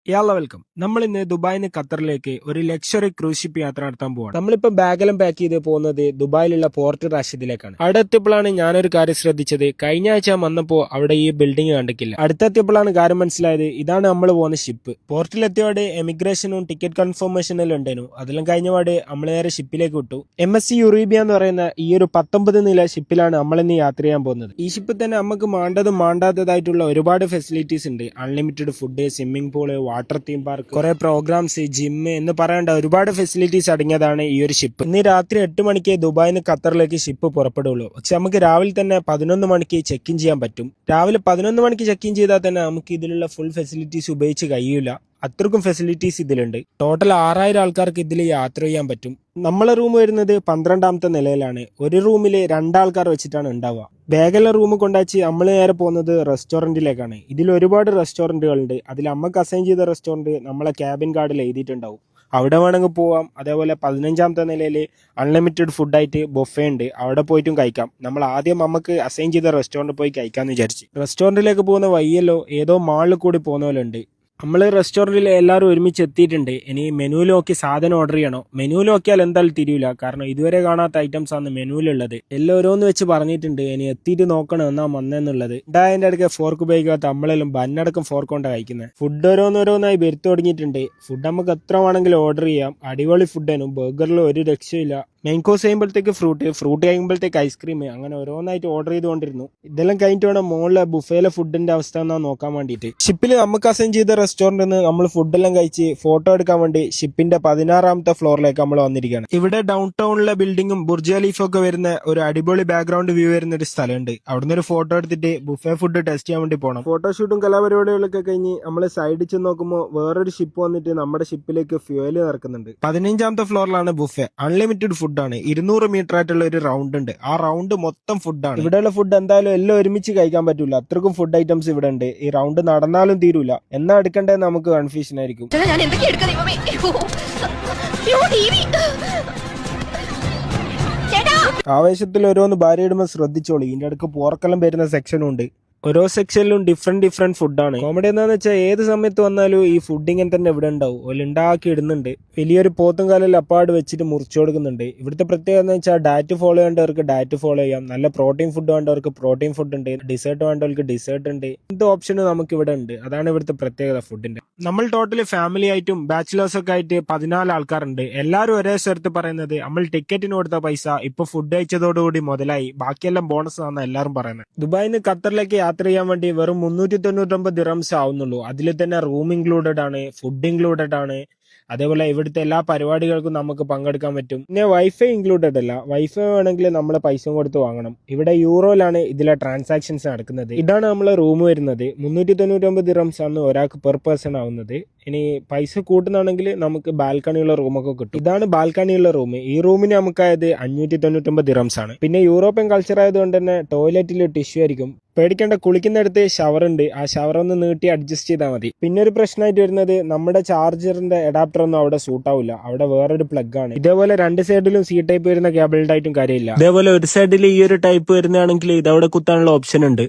Welcome. നമ്മൾ ഇന്ന് ദുബായിൽ നിന്ന് ഖത്തറിലേക്ക് ഒരു ലക്ഷറി ക്രൂസ് ഷിപ്പ് യാത്ര നടത്താൻ പോവാണ്. നമ്മളിപ്പോ ബാഗെല്ലാം പാക്ക് ചെയ്ത് പോകുന്നത് ദുബായിലുള്ള പോർട്ട് റാഷിദിലേക്കാണ്. അവിടെ എത്തിയപ്പോഴാണ് ഞാനൊരു കാര്യം ശ്രദ്ധിച്ചത്. കഴിഞ്ഞ ആഴ്ച വന്നപ്പോൾ അവിടെ ഈ ബിൽഡിംഗ് കണ്ടിട്ടില്ല. അടുത്തെത്തിയപ്പോഴാണ് കാര്യം മനസ്സിലായത്. ഇതാണ് നമ്മൾ പോകുന്ന ഷിപ്പ്. പോർട്ടിലെത്തിയോടെ എമിഗ്രേഷനും ടിക്കറ്റ് കൺഫർമേഷനെല്ലാം ഉണ്ടായിരുന്നു. അതെല്ലാം കഴിഞ്ഞപാട് നമ്മൾ നേരെ ഷിപ്പിലേക്ക് വിട്ടു. MSC യുറീബിയ എന്ന് പറയുന്ന ഈ ഒരു 19 നില ഷിപ്പിലാണ് നമ്മളിന്ന് യാത്ര ചെയ്യാൻ പോകുന്നത്. ഈ ഷിപ്പിൽ തന്നെ നമുക്ക് മാണ്ടാത്തതായിട്ടുള്ള ഒരുപാട് ഫെസിലിറ്റീസ് ഉണ്ട്. Unlimited food, swimming pool, water theme park, കുറെ പ്രോഗ്രാംസ്, ജിമ്മ് എന്ന് പറയേണ്ട ഒരുപാട് ഫെസിലിറ്റീസ് അടങ്ങിയതാണ് ഈ ഒരു ഷിപ്പ്. ഇന്ന് രാത്രി 8 മണിക്ക് ദുബായിൽ നിന്ന് ഖത്തറിലേക്ക് ഷിപ്പ് പുറപ്പെടുള്ളൂ. പക്ഷെ നമുക്ക് രാവിലെ തന്നെ 11 മണിക്ക് ചെക്ക് ഇൻ ചെയ്യാൻ പറ്റും. രാവിലെ 11 മണിക്ക് ചെക്ക് ഇൻ ചെയ്താൽ തന്നെ നമുക്ക് ഇതിലുള്ള ഫുൾ ഫെസിലിറ്റീസ് ഉപയോഗിച്ച് കഴിയില്ല. അത്രക്കും ഫെസിലിറ്റീസ് ഇതിലുണ്ട്. ടോട്ടൽ 6000 ആൾക്കാർക്ക് ഇതിൽ യാത്ര ചെയ്യാൻ പറ്റും. നമ്മളെ റൂം വരുന്നത് 12ാമത്തെ നിലയിലാണ്. ഒരു റൂമിൽ 2 ആൾക്കാർ വെച്ചിട്ടാണ് ഉണ്ടാവുക. ബാഗെല്ലാം റൂം കൊണ്ടാച്ച് നമ്മൾ നേരെ പോകുന്നത് റെസ്റ്റോറന്റിലേക്കാണ്. ഇതിൽ ഒരുപാട് റെസ്റ്റോറന്റുകളുണ്ട്. അതിൽ നമുക്ക് അസൈൻ ചെയ്ത റെസ്റ്റോറന്റ് നമ്മളെ ക്യാബിൻ കാർഡിൽ എഴുതിയിട്ടുണ്ടാവും. അവിടെ വേണമെങ്കിൽ പോവാം. അതേപോലെ 15ാമത്തെ നിലയിൽ അൺലിമിറ്റഡ് ഫുഡായിട്ട് ബൊഫേ ഉണ്ട്. അവിടെ പോയിട്ടും കഴിക്കാം. നമ്മൾ ആദ്യം നമുക്ക് അസൈൻ ചെയ്ത റെസ്റ്റോറൻറ്റ് പോയി കഴിക്കാമെന്ന് വിചാരിച്ചു. റെസ്റ്റോറൻറ്റിലേക്ക് പോകുന്ന വഴിയല്ലോ ഏതോ മാളിൽ കൂടി പോകുന്ന പോലെ ഉണ്ട്. നമ്മൾ റെസ്റ്റോറൻറ്റിൽ എല്ലാവരും ഒരുമിച്ച് എത്തിയിട്ടുണ്ട്. ഇനി മെനുവിൽ നോക്കി സാധനം ഓർഡർ ചെയ്യണോ? മെനുവിൽ നോക്കിയാൽ എന്തായാലും തിരിയില്ല. കാരണം ഇതുവരെ കാണാത്ത ഐറ്റംസ് ആണ് മെനുവിലുള്ളത്. എല്ലാം ഓരോന്ന് വെച്ച് പറഞ്ഞിട്ടുണ്ട്. ഇനി എത്തിയിട്ട് നോക്കണം എന്നാ വന്നെന്നുള്ളത്. അതിൻ്റെ അടുക്ക ഫോർക്ക് ഉപയോഗിക്കാത്ത നമ്മളെല്ലാം ബന്നടക്കം ഫോർക്ക് കൊണ്ടാണ് കഴിക്കുന്നത്. ഫുഡ് ഓരോന്നോരോന്നായി വരുത്തി തുടങ്ങിയിട്ടുണ്ട്. ഫുഡ് നമുക്ക് എത്ര വേണമെങ്കിലും ഓർഡർ ചെയ്യാം. അടിപൊളി ഫുഡാണ്. ബർഗറിൽ ഒരു രക്ഷയില്ല. മെയിൻ കോഴ്സ് കഴിയുമ്പോഴത്തേക്ക് ഫ്രൂട്ട് കഴിയുമ്പോഴത്തേക്ക് ഐസ്ക്രീം, അങ്ങനെ ഓരോന്നായിട്ട് ഓർഡർ ചെയ്തുകൊണ്ടിരുന്നു. ഇതെല്ലാം കഴിഞ്ഞിട്ട് വേണം മുകളിലെ ബുഫേയിലെ ഫുഡിന്റെ അവസ്ഥ എന്നാ നോക്കാൻ വേണ്ടിയിട്ട്. ഷിപ്പിൽ നമുക്ക് അസൈൻ ചെയ്ത റെസ്റ്റോറന്റിൽ നിന്ന് നമ്മൾ ഫുഡെല്ലാം കഴിച്ച് ഫോട്ടോ എടുക്കാൻ വേണ്ടി ഷിപ്പിന്റെ 16ാമത്തെ ഫ്ലോറിലേക്ക് നമ്മൾ വന്നിരിക്കുകയാണ്. ഇവിടെ ഡൗൺ ടൗണിലെ ബിൽഡിങ്ങും ബുർജ് ഖലീഫ ഒക്കെ വരുന്ന ഒരു അടിപൊളി ബാക്ക്ഗ്രൗണ്ട് വ്യൂ വരുന്ന ഒരു സ്ഥലമുണ്ട്. അവിടുന്ന് ഒരു ഫോട്ടോ എടുത്തിട്ട് ബുഫേ ഫുഡ് ടെസ്റ്റ് ചെയ്യാൻ വേണ്ടി പോകണം. ഫോട്ടോഷൂട്ടും കലാപരിപാടികളൊക്കെ കഴിഞ്ഞ് നമ്മൾ സൈഡിൽ ചെന്ന് നോക്കുമ്പോൾ വേറൊരു ഷിപ്പ് വന്നിട്ട് നമ്മുടെ ഷിപ്പിലേക്ക് ഫ്യൂവല് നിറക്കുന്നുണ്ട്. 15ാമത്തെ ഫ്ലോറിലാണ് ബുഫേ. അൺലിമിറ്റഡ് ഫുഡാണ്. 200 മീറ്റർ ആയിട്ടുള്ള ഒരു റൗണ്ട് ഉണ്ട്. ആ റൗണ്ട് മൊത്തം ഫുഡാണ്. ഇവിടെയുള്ള ഫുഡ് എന്തായാലും എല്ലാം ഒരുമിച്ച് കഴിക്കാൻ പറ്റൂല. അത്രക്കും ഫുഡ് ഐറ്റംസ് ഇവിടെ ഉണ്ട്. ഈ റൗണ്ട് നടന്നാലും തീരൂല. എന്നാ എടുക്കേണ്ടത് നമുക്ക് കൺഫ്യൂഷൻ ആയിരിക്കും. ആവേശത്തിൽ ഓരോന്ന് ഭാര്യ ഇടുമ്പോൾ ശ്രദ്ധിച്ചോളൂ. ഇതിന്റെ അടുക്ക് പോർക്കെല്ലാം വരുന്ന സെക്ഷനും ഉണ്ട്. ഓരോ സെക്ഷനിലും ഡിഫറെന്റ് ഫുഡാണ്. കോമഡി എന്താന്ന് വെച്ചാൽ ഏത് സമയത്ത് വന്നാലും ഈ ഫുഡ് ഇങ്ങനെ തന്നെ ഇവിടെ ഉണ്ടാവും. ഓല് ഉണ്ടാക്കി ഇടുന്നുണ്ട്. വലിയൊരു പോത്തും കാലിൽ അപ്പാട് വെച്ചിട്ട് മുറിച്ചു കൊടുക്കുന്നുണ്ട്. ഇവിടുത്തെ പ്രത്യേകത എന്ന് വെച്ചാൽ ഡയറ്റ് ഫോളോ ചെയ്യേണ്ടവർക്ക് ഡയറ്റ് ഫോളോ ചെയ്യാം. നല്ല പ്രോട്ടീൻ ഫുഡ് വേണ്ടവർക്ക് പ്രോട്ടീൻ ഫുഡ് ഉണ്ട്. ഡിസേർട്ട് വേണ്ടവർക്ക് ഡിസേർട്ട് ഉണ്ട്. എന്ത് ഓപ്ഷനും നമുക്ക് ഇവിടെ ഉണ്ട്. അതാണ് ഇവിടുത്തെ പ്രത്യേകത ഫുഡിന്റെ. നമ്മൾ ടോട്ടലി ഫാമിലി ആയിട്ടും ബാച്ചിലേഴ്സ് ഒക്കെ ആയിട്ട് 14 ആൾക്കാരുണ്ട്. എല്ലാവരും ഒരേ സ്ഥലത്ത് പറയുന്നത് നമ്മൾ ടിക്കറ്റിന് കൊടുത്ത പൈസ ഇപ്പൊ ഫുഡ് കഴിച്ചതോടുകൂടി മുതലായി, ബാക്കിയെല്ലാം ബോണസ് ആണെന്ന് എല്ലാവരും പറയുന്നത്. ദുബായിൽ നിന്ന് ഖത്തറിലേക്ക് യാത്ര ചെയ്യാൻ വേണ്ടി വെറും 399 ദിറംസ് ആവുന്നുള്ളൂ. അതിൽ തന്നെ റൂം ഇൻക്ലൂഡഡ് ആണ്, ഫുഡ് ഇൻക്ലൂഡഡ് ആണ്. അതേപോലെ ഇവിടുത്തെ എല്ലാ പരിപാടികൾക്കും നമുക്ക് പങ്കെടുക്കാൻ പറ്റും. പിന്നെ വൈഫൈ ഇൻക്ലൂഡഡ് അല്ല. വൈഫൈ വേണമെങ്കിൽ നമ്മൾ പൈസ കൊടുത്ത് വാങ്ങണം. ഇവിടെ യൂറോയിലാണ് ഇതിലെ ട്രാൻസാക്ഷൻസ് നടക്കുന്നത്. ഇതാണ് നമ്മളെ റൂം വരുന്നത്. 399 ദിറംസ് ആണ് ഒരാൾക്ക് പെർ പേഴ്സൺ ആവുന്നത്. ഇനി പൈസ കൂട്ടുന്നാണെങ്കിൽ നമുക്ക് ബാൽക്കണിയുള്ള റൂമൊക്കെ കിട്ടും. ഇതാണ് ബാൽക്കണിയുള്ള റൂം. ഈ റൂമിന് നമുക്കായത് 599 ദിറംസ് ആണ്. പിന്നെ യൂറോപ്യൻ കൾച്ചർ ആയതുകൊണ്ട് തന്നെ ടോയ്ലറ്റിൽ ടിഷ്യൂ ആയിരിക്കും. പേടിക്കേണ്ട, കുളിക്കുന്നിടത്ത് ഷവർ ഉണ്ട്. ആ ഷവർ ഒന്ന് നീട്ടി അഡ്ജസ്റ്റ് ചെയ്താൽ മതി. പിന്നെ ഒരു പ്രശ്നമായിട്ട് വരുന്നത് നമ്മുടെ ചാർജറിന്റെ അഡാപ്റ്റർ ഒന്നും അവിടെ സൂട്ട് ആവില്ല. അവിടെ വേറൊരു പ്ലഗ് ആണ്. ഇതേപോലെ 2 സൈഡിലും C ടൈപ്പ് വരുന്ന കേബിൾഡ് ആയിട്ടും കാര്യമില്ല. ഇതേപോലെ ഒരു സൈഡിൽ ഈ ഒരു ടൈപ്പ് വരുന്നതാണെങ്കിൽ ഇതവിടെ കുത്താനുള്ള ഓപ്ഷൻ ഉണ്ട്.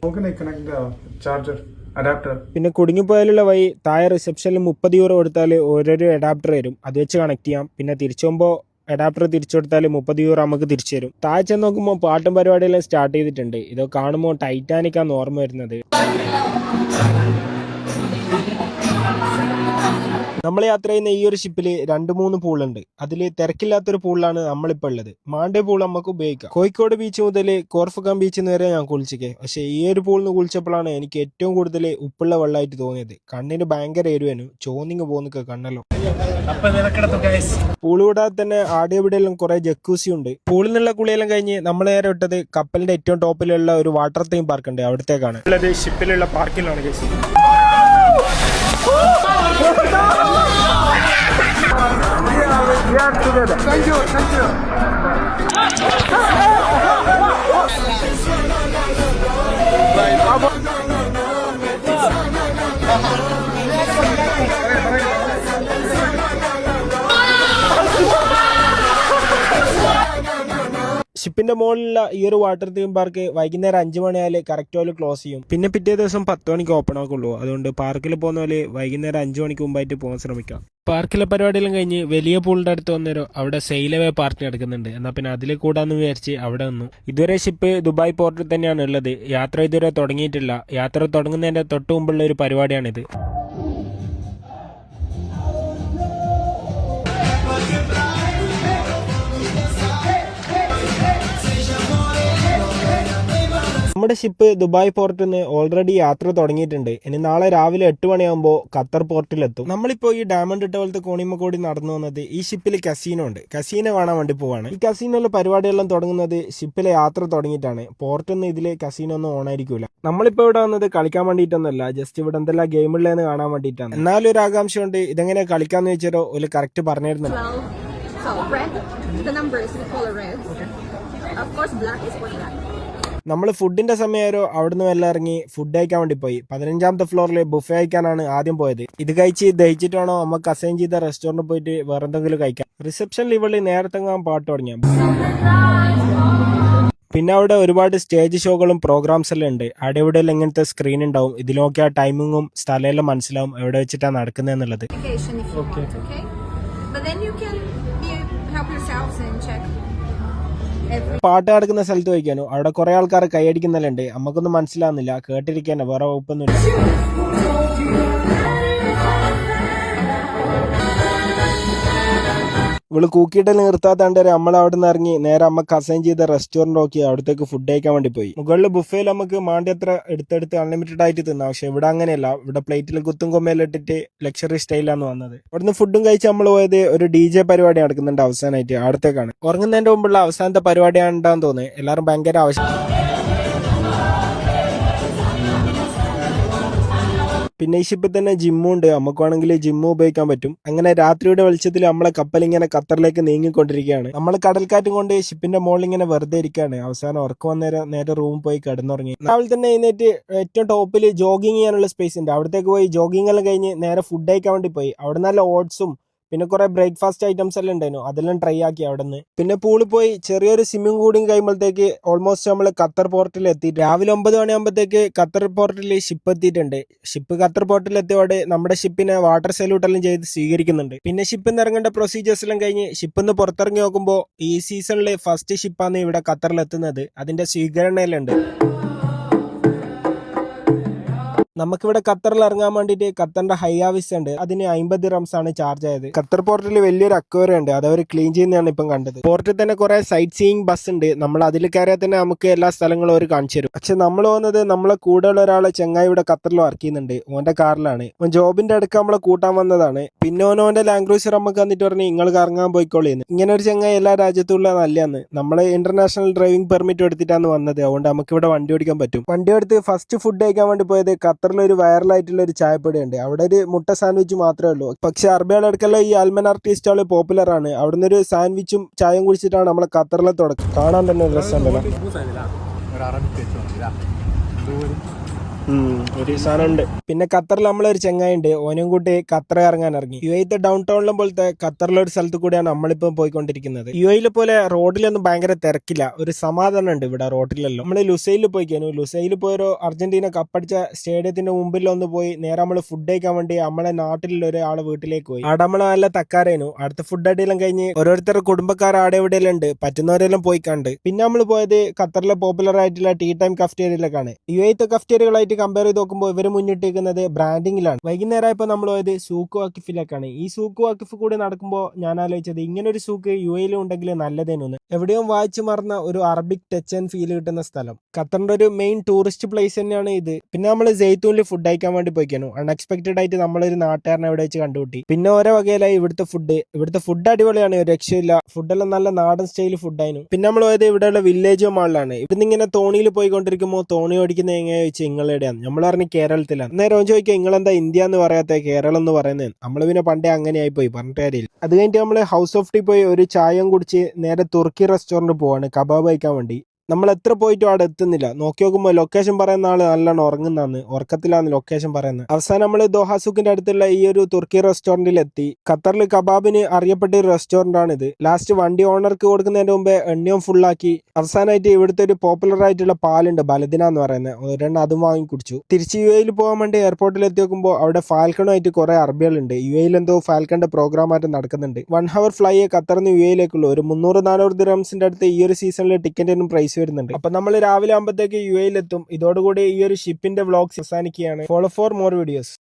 പിന്നെ കുടുങ്ങിപ്പോയാലുള്ള വഴി താഴെ റിസപ്ഷനിൽ 30 യൂറോ കൊടുത്താൽ ഓരോരോ അഡാപ്റ്റർ വരും. അത് വെച്ച് കണക്ട് ചെയ്യാം. പിന്നെ തിരിച്ചു പോകുമ്പോൾ അഡാപ്റ്റർ തിരിച്ചു കൊടുത്താൽ 30 യൂറോ നമുക്ക് തിരിച്ചു തരും. താഴെ ചെന്ന് നോക്കുമ്പോൾ പാട്ടും പരിപാടിയെല്ലാം സ്റ്റാർട്ട് ചെയ്തിട്ടുണ്ട്. ഇതൊക്കെ കാണുമ്പോൾ ടൈറ്റാനിക് ആണ് ഓർമ്മ വരുന്നത്. നമ്മൾ യാത്ര ചെയ്യുന്ന ഈ ഒരു ഷിപ്പിൽ 2-3 പൂളുണ്ട്. അതിൽ തിരക്കില്ലാത്തൊരു പൂളിലാണ് നമ്മളിപ്പോൾ ഉള്ളത്. മാണ്ഡേ പൂൾ നമുക്ക് ഉപയോഗിക്കാം. കോഴിക്കോട് ബീച്ച് മുതൽ കോർഫക്കാൻ ബീച്ച് വരെ ഞാൻ കുളിച്ചിക്കേ. പക്ഷെ ഈ ഒരു പൂളിൽ നിന്ന് കുളിച്ചപ്പോഴാണ് എനിക്ക് ഏറ്റവും കൂടുതൽ ഉപ്പുള്ള വെള്ളമായിട്ട് തോന്നിയത്. കണ്ണിന് ഭയങ്കര എരുവേനു. ചോന്നിങ് പോന്നൊക്കെ കണ്ണല്ലോ. പൂള് കൂടാതെ തന്നെ ആടിയവിടെയെല്ലാം കുറെ ജക്കൂസി ഉണ്ട്. പൂളിൽ നിന്നുള്ള കുളിയെല്ലാം കഴിഞ്ഞ് നമ്മൾ നേരെ വിട്ടത് കപ്പലിന്റെ ഏറ്റവും ടോപ്പിലുള്ള ഒരു വാട്ടർ തീം പാർക്ക് ഉണ്ട്. അവിടത്തേക്കാണ്. ഷിപ്പിലുള്ള പാർക്കിലാണ്. Thank you. ഷിപ്പിന്റെ മുകളിലുള്ള ഈ ഒരു വാട്ടർ തീം പാർക്ക് വൈകുന്നേരം 5 മണിയായാലും കറക്റ്റ് പോലെ ക്ലോസ് ചെയ്യും. പിന്നെ പിറ്റേ ദിവസം 10 മണിക്ക് ഓപ്പൺ ആക്കുള്ളൂ. അതുകൊണ്ട് പാർക്കിൽ പോകുന്ന പോലെ വൈകുന്നേരം 5 മണിക്ക് മുമ്പായിട്ട് പോകാൻ ശ്രമിക്കാം. പാർക്കിലെ പരിപാടിയെല്ലാം കഴിഞ്ഞ് വലിയ പൂളിന്റെ അടുത്ത് വന്നേരോ അവിടെ സെയിലവേ പാർട്ടി നടക്കുന്നുണ്ട്. എന്നാൽ പിന്നെ അതിൽ കൂടാന്ന് വിചാരിച്ച് അവിടെ നിന്നു. ഇതുവരെ ഷിപ്പ് ദുബായ് പോർട്ടിൽ തന്നെയാണ് ഉള്ളത്. യാത്ര ഇതുവരെ തുടങ്ങിയിട്ടില്ല. യാത്ര തുടങ്ങുന്നതിന്റെ തൊട്ട് മുമ്പുള്ള ഒരു പരിപാടിയാണിത്. നമ്മുടെ ഷിപ്പ് ദുബായ് പോർട്ടിൽ നിന്ന് ഓൾറെഡി യാത്ര തുടങ്ങിയിട്ടുണ്ട്. ഇനി നാളെ രാവിലെ 8 മണിയാകുമ്പോൾ ഖത്തർ പോർട്ടിലെത്തും. നമ്മളിപ്പോൾ ഈ ഡയമണ്ട് ഇട്ട പോലത്തെ കോണിമക്കോടി നടന്നു വന്നത് ഈ ഷിപ്പിൽ കസീനോ ഉണ്ട്. കസീനോ കാണാൻ വേണ്ടി പോവാണ്. ഈ കസീനോയിലെ പരിപാടിയെല്ലാം തുടങ്ങുന്നത് ഷിപ്പിലെ യാത്ര തുടങ്ങിയിട്ടാണ്. പോർട്ടിൽ നിന്ന് ഇതിൽ കസീനോ ഒന്നും ഓണായിരിക്കൂല. നമ്മളിപ്പോൾ ഇവിടെ വന്നത് കളിക്കാൻ വേണ്ടിയിട്ടൊന്നുമല്ല, ജസ്റ്റ് ഇവിടെ എന്തെല്ലാം ഗെയിമുള്ളതെന്ന് കാണാൻ വേണ്ടിയിട്ടാണ്. എന്നാലും ഒരു ആകാംക്ഷ ഉണ്ട്, ഇതെങ്ങനെ കളിക്കാന്ന് വെച്ചാലോ ഒരു കറക്റ്റ് പറഞ്ഞിരുന്നു. നമ്മൾ ഫുഡിന്റെ സമയമാരോ അവിടുന്ന് എല്ലാം ഇറങ്ങി ഫുഡ് കഴിക്കാൻ വേണ്ടി പോയി. 15ാമത്തെ ഫ്ലോറിൽ ബുഫേ കഴിക്കാനാണ് ആദ്യം പോയത്. ഇത് കഴിച്ച് ദഹിച്ചിട്ട് വേണോ നമുക്ക് അസൈൻ ചെയ്ത റെസ്റ്റോറൻറ്റിൽ പോയിട്ട് വേറെ എന്തെങ്കിലും കഴിക്കാം. റിസപ്ഷനിൽ ഇവള് നേരത്തെ പാട്ട് തുടങ്ങിയ. പിന്നെ അവിടെ ഒരുപാട് സ്റ്റേജ് ഷോകളും പ്രോഗ്രാംസ് എല്ലാം ഉണ്ട്. അവിടെ ഇവിടെ ഇങ്ങനത്തെ സ്ക്രീൻ ഉണ്ടാവും. ഇതിൽ നോക്കിയാൽ ടൈമിങ്ങും സ്ഥലമെല്ലാം മനസ്സിലാവും എവിടെ വെച്ചിട്ടാണ് നടക്കുന്നത് എന്നുള്ളത്. പാട്ട് നടക്കുന്ന സ്ഥലത്ത് വയ്ക്കാനോ അവിടെ കുറെ ആൾക്കാർ കൈയടിക്കുന്നുണ്ട്. നമുക്കൊന്നും മനസ്സിലാവുന്നില്ല, കേട്ടിരിക്കാനോ വേറെ വകുപ്പൊന്നുമില്ല. ഇവള് കൂക്കിയിട്ടെല്ലാം നിർത്താത്താണ്ട് നമ്മൾ അവിടെ നിന്ന് ഇറങ്ങി നേരെ അമ്മക്ക് അസൈൻ ചെയ്ത റെസ്റ്റോറന്റ് നോക്കി അവിടത്തേക്ക് ഫുഡ് കഴിക്കാൻ വേണ്ടി പോയി. മുകളിൽ ബുഫേയിൽ നമുക്ക് മാണ്ടിയത്ര എടുത്തെടുത്ത് അൺലിമിറ്റഡ് ആയിട്ട് തിന്നാം. പക്ഷെ ഇവിടെ അങ്ങനെയല്ല. ഇവിടെ പ്ലേറ്റിൽ കുത്തും കൊമ്മയെല്ലാം ഇട്ടിട്ട് ലക്ഷറി സ്റ്റൈലാണ് വന്നത്. ഇവിടുന്ന് ഫുഡും കഴിച്ച് നമ്മൾ പോയത് ഒരു DJ പരിപാടി നടക്കുന്നുണ്ട് അവസാനമായിട്ട്. അവിടത്തേക്കാണ്. ഉറങ്ങുന്നതിന്റെ മുമ്പുള്ള അവസാനത്തെ പരിപാടിയാണെന്ന് തോന്നുന്നത്. എല്ലാവരും ഭയങ്കര ആവശ്യം. പിന്നെ ഈ ഷിപ്പിൽ തന്നെ ജിമ്മും ഉണ്ട്. നമുക്ക് വേണമെങ്കിൽ ജിമ്മ് ഉപയോഗിക്കാൻ പറ്റും. അങ്ങനെ രാത്രിയുടെ വെളിച്ചത്തിൽ നമ്മളെ കപ്പൽ ഇങ്ങനെ ഖത്തറിലേക്ക് നീങ്ങിക്കൊണ്ടിരിക്കുകയാണ്. നമ്മൾ കടൽക്കാറ്റും കൊണ്ട് ഷിപ്പിന്റെ മുകളിൽ ഇങ്ങനെ വെറുതെ ഇരിക്കുകയാണ്. അവസാനം ഉറക്കം വന്നേരം നേരെ റൂമിൽ പോയി കിടന്നുറങ്ങി. രാവിലെ തന്നെ എഴുന്നേറ്റ് ഏറ്റവും ടോപ്പിൽ ജോഗിങ് ചെയ്യാനുള്ള സ്പേസ് ഉണ്ട്. അവിടത്തേക്ക് പോയി ജോഗിങ് എല്ലാം കഴിഞ്ഞ് നേരെ ഫുഡ് കഴിക്കാൻ വേണ്ടി പോയി. അവിടെ നല്ല ഓട്സും പിന്നെ കുറെ ബ്രേക്ക്ഫാസ്റ്റ് ഐറ്റംസ് എല്ലാം ഉണ്ടായിരുന്നു. അതെല്ലാം ട്രൈ ആക്കി അവിടെ നിന്ന്. പിന്നെ പൂളിൽ പോയി ചെറിയൊരു സ്വിമ്മിംഗ് കൂടിയും കഴിയുമ്പോഴത്തേക്ക് ഓൾമോസ്റ്റ് നമ്മൾ ഖത്തർ പോർട്ടിൽ എത്തി. രാവിലെ 9 മണിയാകുമ്പോഴത്തേക്ക് ഖത്തർ പോർട്ടിൽ ഷിപ്പ് എത്തിയിട്ടുണ്ട്. ഷിപ്പ് ഖത്തർ പോർട്ടിൽ എത്തിയോടെ നമ്മുടെ ഷിപ്പിനെ വാട്ടർ സല്യൂട്ട് എല്ലാം ചെയ്ത് സ്വീകരിക്കുന്നുണ്ട്. പിന്നെ ഷിപ്പിൽ നിന്ന് ഇറങ്ങേണ്ട പ്രൊസീജിയേഴ്സ് എല്ലാം കഴിഞ്ഞ് ഷിപ്പിൽ നിന്ന് പുറത്തിറങ്ങി നോക്കുമ്പോൾ ഈ സീസണിലെ ഫസ്റ്റ് ഷിപ്പാണ് ഇവിടെ ഖത്തറിൽ എത്തുന്നത്. അതിന്റെ സ്വീകരണയിലുണ്ട്. നമുക്കിവിടെ ഖത്തറിൽ ഇറങ്ങാൻ വേണ്ടിയിട്ട് ഖത്തറിന്റെ ഹൈ വിസ ഉണ്ട്. അതിന് 50 ദിർഹംസ് ആണ് ചാർജ് ആയത്. ഖത്തർ പോർട്ടിൽ വലിയൊരു അക്വേറിയം ഉണ്ട്. അതവർ ക്ലീൻ ചെയ്യുന്നതാണ് ഇപ്പം കണ്ടത്. പോർട്ടിൽ തന്നെ കുറെ സൈറ്റ് സീയിങ് ബസ് ഉണ്ട്. നമ്മൾ അതിൽ കയറിയാൽ തന്നെ നമുക്ക് എല്ലാ സ്ഥലങ്ങളും അവർ കാണിച്ചു തരും. പക്ഷെ നമ്മൾ പോകുന്നത് നമ്മളെ കൂടെയുള്ള ഒരാളെ ചെങ്ങായി ഇവിടെ ഖത്തറിൽ വർക്ക് ചെയ്യുന്നുണ്ട്. ഓന്റെ കാറിലാണ്. ഓൻ ജോബിന്റെ അടുക്ക് നമ്മളെ കൂട്ടാൻ വന്നതാണ്. പിന്നെ ഓന്റെ ലാംഗ്വേജ് നമുക്ക് വന്നിട്ട് പറഞ്ഞ് നിങ്ങൾ കറങ്ങാൻ പോയിക്കോളിന്ന്. ഇങ്ങനെ ഒരു ചെങ്ങായി എല്ലാ രാജ്യത്തുള്ള നല്ലതാണ്. നമ്മള് ഇന്റർനാഷണൽ ഡ്രൈവിംഗ് പെർമിറ്റ് എടുത്തിട്ടാണ് വന്നത്. അതുകൊണ്ട് നമുക്ക് ഇവിടെ വണ്ടി ഓടിക്കാൻ പറ്റും. വണ്ടി എടുത്ത് ഫസ്റ്റ് ഫുഡ് കഴിക്കാൻ വേണ്ടി പോയത് ഖത്തറിലൊരു വൈറലായിട്ടുള്ള ഒരു ചായപ്പൊടി ഉണ്ട്. അവിടെ ഒരു മുട്ട സാൻഡ്വിച്ച് മാത്രമേ ഉള്ളൂ. പക്ഷെ അറബികളുടെ അടുക്കല്ല ഈ അൽമനാർ ടീ സ്റ്റാൾ പോപ്പുലർ ആണ്. അവിടുന്ന് ഒരു സാൻഡ്വിച്ചും ചായയും കുടിച്ചിട്ടാണ് നമ്മളെ ഖത്തറിലെ തുടക്കം. കാണാൻ തന്നെ രസമുണ്ടല്ലോ. ഒരു സാധനം ഉണ്ട്. പിന്നെ ഖത്തറിൽ നമ്മളൊരു ചെങ്ങായി ഉണ്ട്. ഓനും കൂട്ടി ഖത്തർ ഇറങ്ങാൻ ഇറങ്ങി. UAE ഡൗൺ ടൗണിലും പോലത്തെ ഖത്തറിലെ ഒരു സ്ഥലത്ത് കൂടിയാണ് നമ്മളിപ്പം പോയിക്കൊണ്ടിരിക്കുന്നത്. UAE പോലെ റോഡിലൊന്നും ഭയങ്കര തിരക്കില്ല. ഒരു സമാധാനം ഉണ്ട് ഇവിടെ റോഡിലെല്ലാം. നമ്മൾ ലുസൈലിൽ പോയിക്കാനു. ലുസൈലിൽ പോയൊരു അർജന്റീന കപ്പടിച്ച സ്റ്റേഡിയത്തിന്റെ മുമ്പിൽ ഒന്ന് പോയി നേരെ നമ്മൾ ഫുഡ് കഴിക്കാൻ വേണ്ടി നമ്മളെ നാട്ടിലുള്ള ഒരാളെ വീട്ടിലേക്ക് പോയി. അവിടെ നമ്മൾ നല്ല തക്കാരേനു. അടുത്ത ഫുഡ് അടിയെല്ലാം കഴിഞ്ഞ് ഓരോരുത്തരുടെ കുടുംബക്കാർ ആടെ എവിടെയെല്ലാം ഉണ്ട്. പറ്റുന്നവരെല്ലാം പോയി കണ്ട്. പിന്നെ നമ്മൾ പോയത് ഖത്തറിലെ പോപ്പുലർ ആയിട്ടുള്ള ടീ ടൈം കഫ്റ്റേരിയയിലേക്കാണ്. UAE കഫ്റ്റേരിയകളായിട്ട് കമ്പയർ ചെയ്ത് നോക്കുമ്പോൾ ഇവർ മുന്നിട്ടിരിക്കുന്നത് ബ്രാൻഡിങ്ങിലാണ്. വൈകുന്നേരമായപ്പോൾ നമ്മൾ പോയത് സൂക്ക് വാക്കിഫിലേക്കാണ്. ഈ സൂക്ക് വാക്കിഫ് കൂടി നടക്കുമ്പോൾ ഞാൻ ആലോചിച്ചത് ഇങ്ങനെ ഒരു സൂക്ക് UAE ഉണ്ടെങ്കിൽ നല്ലതേനൊന്ന്. എവിടെയും വായിച്ചു മറന്ന ഒരു അറബിക് ടച്ച് ആൻഡ് ഫീൽ കിട്ടുന്ന സ്ഥലം. ഖത്തറിന്റെ ഒരു മെയിൻ ടൂറിസ്റ്റ് പ്ലേസ് തന്നെയാണ് ഇത്. പിന്നെ നമ്മൾ ജെയ്ത്തൂനിൽ ഫുഡ് കഴിക്കാൻ വേണ്ടി പോയിക്കാനു. അൺഎക്സ്പെക്ടഡ് ആയിട്ട് നമ്മളൊരു നാട്ടുകാരനെ എവിടെ വെച്ച് കണ്ടുകൂട്ടി. പിന്നെ ഓരോ വകയിലായി ഇവിടുത്തെ ഫുഡ് അടിപൊളിയാണ്. ഒരു രക്ഷയില്ല. ഫുഡെല്ലാം നല്ല നാടൻ സ്റ്റൈൽ ഫുഡായിരുന്നു. പിന്നെ നമ്മൾ പോയത് ഇവിടെയുള്ള വില്ലേജ് മാളിലാണ്. ഇവിടുന്ന് ഇങ്ങനെ തോണിയിൽ പോയിക്കൊണ്ടിരിക്കുമ്പോൾ തോണി ഓടിക്കുന്ന എങ്ങനെ ചോദിച്ചാൽ നിങ്ങളുടെയാണ്. നമ്മൾ പറഞ്ഞ് കേരളത്തിലാണ്. നേരം ചോദിക്കുക നിങ്ങളെന്താ ഇന്ത്യ എന്ന് പറയാത്ത കേരളം എന്ന് പറയുന്നത്. നമ്മൾ പിന്നെ പണ്ടേ അങ്ങനെയായി പോയി പറഞ്ഞിട്ട് കാര്യമില്ല. അത് കഴിഞ്ഞിട്ട് നമ്മൾ ഹൗസ് ഓഫ് ടീ പോയി ഒരു ചായയും കുടിച്ച് നേരെ തുർക്കി റെസ്റ്റോറന്റ് പോവാണ് കബാബ് കഴിക്കാൻ വേണ്ടി. നമ്മൾ എത്ര പോയിട്ടും അവിടെ എത്തുന്നില്ല. നോക്കി നോക്കുമ്പോൾ ലൊക്കേഷൻ പറയുന്ന ആള് നല്ലോണം ഉറങ്ങുന്നതാണ്, ഉറക്കത്തിലാണ് ലൊക്കേഷൻ പറയുന്നത്. അവസാനം നമ്മൾ ദോഹാസുക്കിന്റെ അടുത്തുള്ള ഈ ഒരു തുർക്കി റെസ്റ്റോറന്റിൽ എത്തി. ഖത്തറിൽ കബാബിന് അറിയപ്പെട്ട ഒരു റെസ്റ്റോറന്റ് ആണ് ഇത്. ലാസ്റ്റ് വണ്ടി ഓണർക്ക് കൊടുക്കുന്നതിന് മുമ്പേ എണ്ണയും ഫുള്ളാക്കി. അവസാനമായിട്ട് ഇവിടുത്തെ ഒരു പോപ്പുലർ ആയിട്ടുള്ള പാലുണ്ട്, ബലദിന എന്ന് പറയുന്നത്, ഒരെണ്ണം അതും വാങ്ങി കുടിച്ചു. തിരിച്ച് യു എയിൽ പോകാൻ വേണ്ടി എയർപോർട്ടിൽ എത്തി നോക്കുമ്പോൾ അവിടെ ഫാൽക്കണുമായിട്ട് കുറെ അറബികളുണ്ട്. യു എയിൽ എന്തോ ഫാൽക്കണിന്റെ പ്രോഗ്രാം ആയിട്ട് നടക്കുന്നുണ്ട്. 1 hour ഫ്ലൈ ഖത്തറിന് യു എയിലേക്കുള്ളൂ. ഒരു 300-400 ദിർഹംസിന്റെ അടുത്ത് ഈ ഒരു സീസണിൽ ടിക്കറ്റിനും പ്രൈസ് വരുന്നുണ്ട്. അപ്പൊ നമ്മൾ രാവിലെ ആകുമ്പോഴത്തേക്ക് യു എയിലെത്തും. ഇതോടുകൂടി ഈ ഒരു ഷിപ്പിന്റെ വ്ളോഗ്സ് അവസാനിക്കുകയാണ്. Follow for more videos.